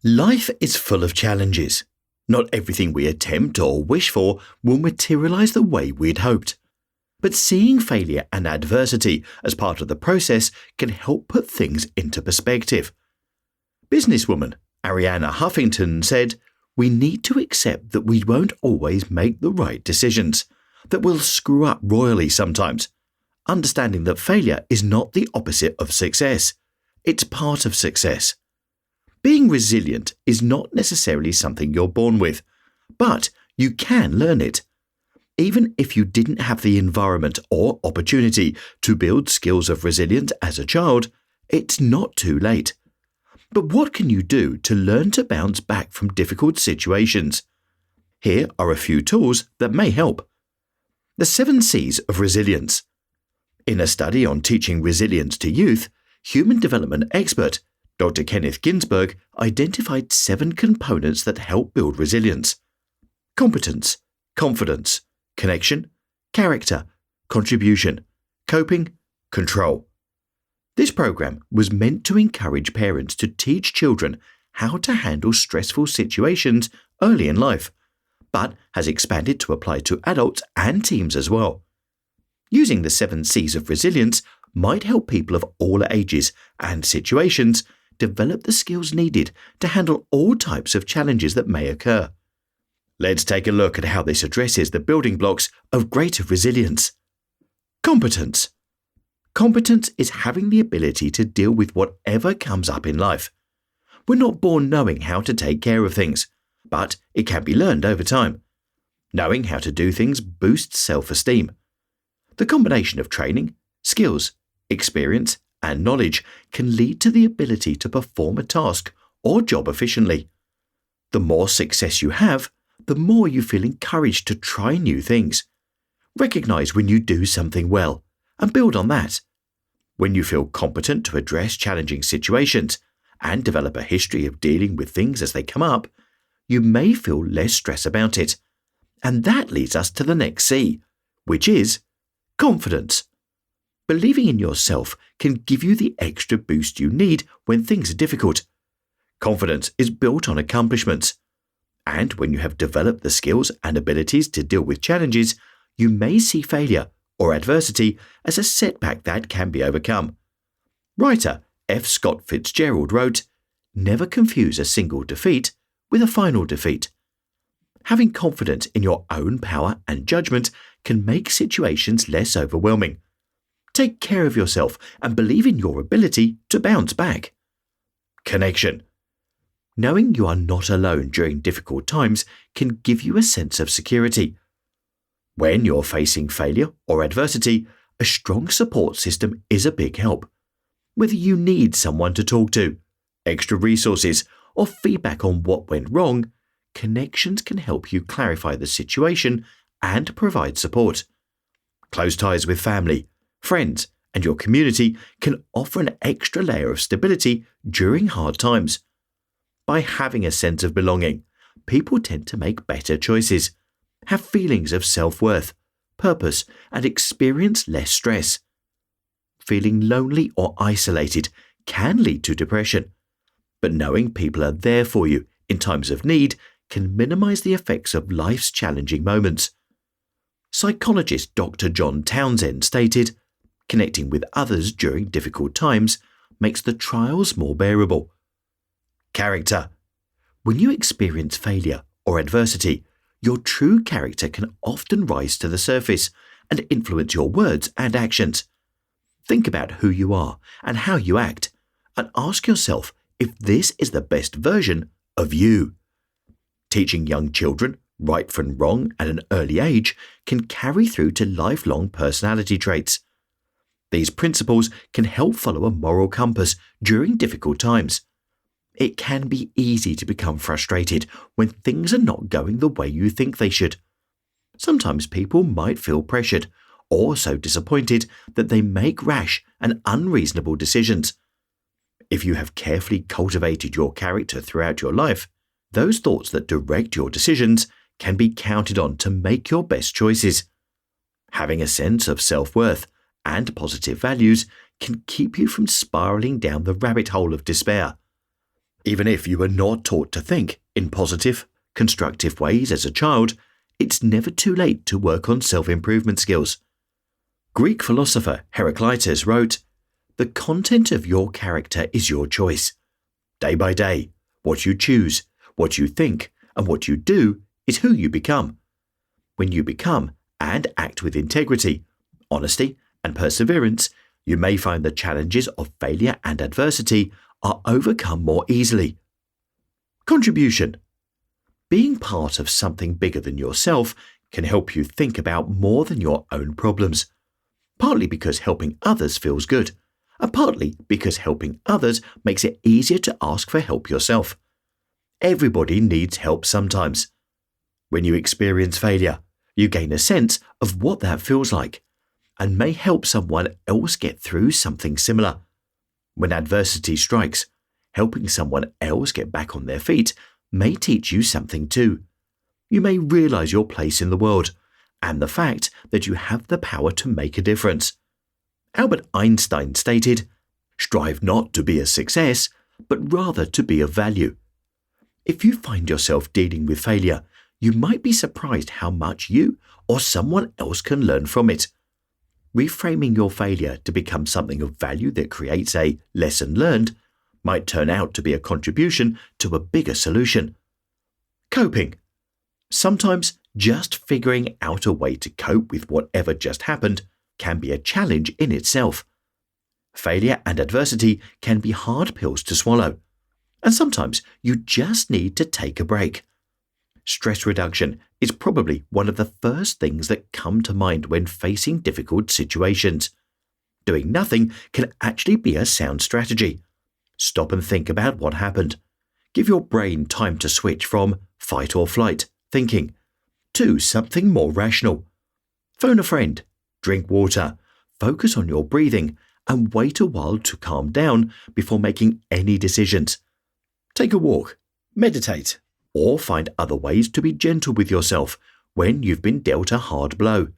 Life is full of challenges. Not everything we attempt or wish for will materialize the way we'd hoped. But seeing failure and adversity as part of the process can help put things into perspective. Businesswoman Arianna Huffington said, "We need to accept that we won't always make the right decisions, that we'll screw up royally sometimes. Understanding that failure is not the opposite of success. It's part of success. Being resilient is not necessarily something you're born with, but you can learn it. Even if you didn't have the environment or opportunity to build skills of resilience as a child, it's not too late. But what can you do to learn to bounce back from difficult situations? Here are a few tools that may help. The 7 C's of resilience. In a study on teaching resilience to youth, human development expert Dr. Kenneth Ginsberg identified 7 components that help build resilience: competence, confidence, connection, character, contribution, coping, control. This program was meant to encourage parents to teach children how to handle stressful situations early in life, but has expanded to apply to adults and teens as well. Using the 7 C's of resilience might help people of all ages and situations develop the skills needed to handle all types of challenges that may occur. Let's take a look at how this addresses the building blocks of greater resilience. Competence. Competence is having the ability to deal with whatever comes up in life. We're not born knowing how to take care of things, but it can be learned over time. Knowing how to do things boosts self-esteem. The combination of training, skills, experience, and knowledge can lead to the ability to perform a task or job efficiently. The more success you have, the more you feel encouraged to try new things. Recognize when you do something well and build on that. When you feel competent to address challenging situations and develop a history of dealing with things as they come up, you may feel less stress about it. And that leads us to the next C, which is confidence. Believing in yourself can give you the extra boost you need when things are difficult. Confidence is built on accomplishments. And when you have developed the skills and abilities to deal with challenges, you may see failure or adversity as a setback that can be overcome. Writer F. Scott Fitzgerald wrote, "Never confuse a single defeat with a final defeat." Having confidence in your own power and judgment can make situations less overwhelming. Take care of yourself and believe in your ability to bounce back. Connection. Knowing you are not alone during difficult times can give you a sense of security. When you're facing failure or adversity, a strong support system is a big help. Whether you need someone to talk to, extra resources, or feedback on what went wrong, connections can help you clarify the situation and provide support. Close ties with family, friends, and your community can offer an extra layer of stability during hard times. By having a sense of belonging, people tend to make better choices, have feelings of self-worth, purpose, and experience less stress. Feeling lonely or isolated can lead to depression, but knowing people are there for you in times of need can minimize the effects of life's challenging moments. Psychologist Dr. John Townsend stated, "Connecting with others during difficult times makes the trials more bearable." Character. When you experience failure or adversity, your true character can often rise to the surface and influence your words and actions. Think about who you are and how you act, and ask yourself if this is the best version of you. Teaching young children right from wrong at an early age can carry through to lifelong personality traits. These principles can help follow a moral compass during difficult times. It can be easy to become frustrated when things are not going the way you think they should. Sometimes people might feel pressured or so disappointed that they make rash and unreasonable decisions. If you have carefully cultivated your character throughout your life, those thoughts that direct your decisions can be counted on to make your best choices. Having a sense of self-worth and positive values can keep you from spiraling down the rabbit hole of despair. Even if you were not taught to think in positive, constructive ways as a child, it's never too late to work on self-improvement skills. Greek philosopher Heraclitus wrote, "The content of your character is your choice. Day by day, what you choose, what you think, and what you do is who you become. When you become and act with integrity, honesty, and perseverance, you may find the challenges of failure and adversity are overcome more easily." Contribution. Being part of something bigger than yourself can help you think about more than your own problems. Partly because helping others feels good, and partly because helping others makes it easier to ask for help yourself. Everybody needs help sometimes. When you experience failure, you gain a sense of what that feels like, and may help someone else get through something similar. When adversity strikes, helping someone else get back on their feet may teach you something too. You may realize your place in the world, and the fact that you have the power to make a difference. Albert Einstein stated, "Strive not to be a success, but rather to be of value." If you find yourself dealing with failure, you might be surprised how much you or someone else can learn from it. Reframing your failure to become something of value that creates a lesson learned might turn out to be a contribution to a bigger solution. Coping. Sometimes just figuring out a way to cope with whatever just happened can be a challenge in itself. Failure and adversity can be hard pills to swallow, and sometimes you just need to take a break. Stress reduction is probably one of the first things that come to mind when facing difficult situations. Doing nothing can actually be a sound strategy. Stop and think about what happened. Give your brain time to switch from fight or flight thinking to something more rational. Phone a friend, drink water, focus on your breathing, and wait a while to calm down before making any decisions. Take a walk, meditate, or find other ways to be gentle with yourself when you've been dealt a hard blow.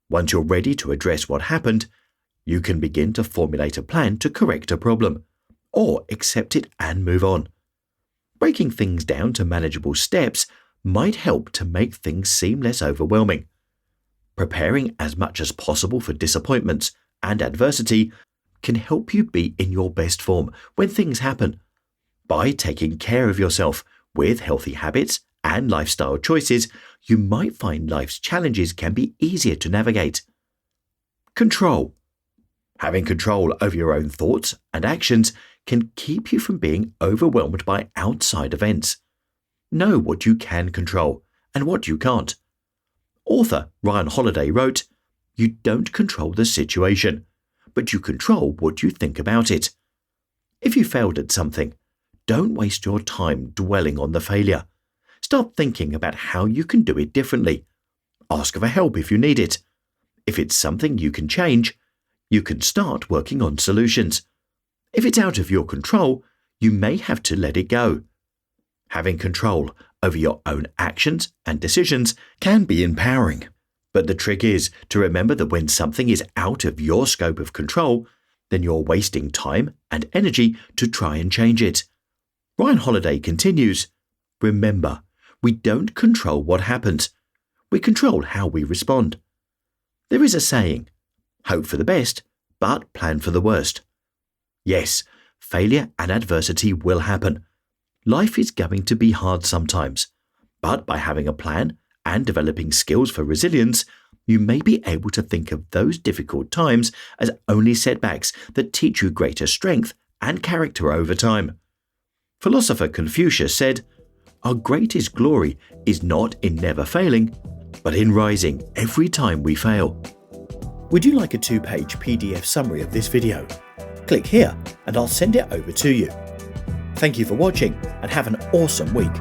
Once you're ready to address what happened, you can begin to formulate a plan to correct a problem, or accept it and move on. Breaking things down to manageable steps might help to make things seem less overwhelming. Preparing as much as possible for disappointments and adversity can help you be in your best form when things happen. By taking care of yourself with healthy habits and lifestyle choices, you might find life's challenges can be easier to navigate. Control. Having control over your own thoughts and actions can keep you from being overwhelmed by outside events. Know what you can control and what you can't. Author Ryan Holiday wrote, "You don't control the situation, but you control what you think about it." If you failed at something, don't waste your time dwelling on the failure. Start thinking about how you can do it differently. Ask for help if you need it. If it's something you can change, you can start working on solutions. If it's out of your control, you may have to let it go. Having control over your own actions and decisions can be empowering, but the trick is to remember that when something is out of your scope of control, then you're wasting time and energy to try and change it. Ryan Holiday continues, "Remember, we don't control what happens. We control how we respond. There is a saying, hope for the best, but plan for the worst." Yes, failure and adversity will happen. Life is going to be hard sometimes, but by having a plan and developing skills for resilience, you may be able to think of those difficult times as only setbacks that teach you greater strength and character over time. Philosopher Confucius said, "Our greatest glory is not in never failing, but in rising every time we fail." Would you like a 2-page PDF summary of this video? Click here and I'll send it over to you. Thank you for watching and have an awesome week.